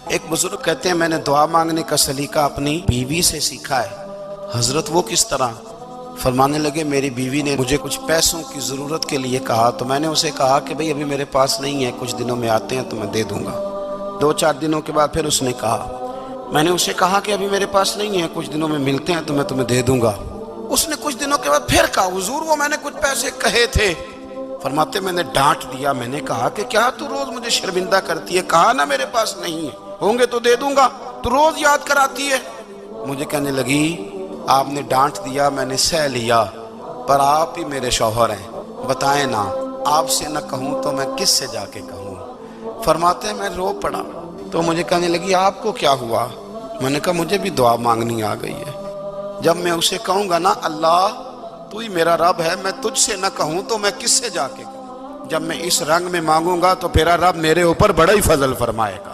एक बुजुर्ग कहते हैं, मैंने दुआ मांगने का सलीका अपनी बीवी से सीखा है। हजरत वो किस तरह? फरमाने लगे, मेरी बीवी ने मुझे कुछ पैसों की ज़रूरत के लिए कहा तो मैंने उसे कहा कि भाई अभी मेरे पास नहीं है, कुछ दिनों में आते हैं तो मैं दे दूंगा। 2-4 दिनों के बाद फिर उसने कहा, मैंने उसे कहा कि अभी मेरे पास नहीं है, कुछ दिनों में मिलते हैं तो मैं तुम्हें दे दूंगा। उसने कुछ दिनों के बाद फिर कहा, हुजूर वो मैंने कुछ पैसे कहे थे। फरमाते, मैंने डांट दिया, मैंने कहा कि क्या तू रोज मुझे शर्मिंदा करती है, कहा ना मेरे पास नहीं है, होंगे तो दे दूंगा, तू रोज याद कराती है। मुझे कहने लगी, आपने डांट दिया, मैंने सह लिया, पर आप ही मेरे शौहर हैं, बताएं ना, आपसे न कहूं तो मैं किससे जाके कहूं। फरमाते, मैं रो पड़ा। तो मुझे कहने लगी, आपको क्या हुआ? मैंने कहा, मुझे भी दुआ मांगनी आ गई है। जब मैं उसे कहूंगा ना, अल्लाह तू ही मेरा रब है, मैं तुझसे न कहूं तो मैं किससे जाके कहूं। जब मैं इस रंग में मांगूंगा तो तेरा रब मेरे ऊपर बड़ा ही फजल फरमाएगा।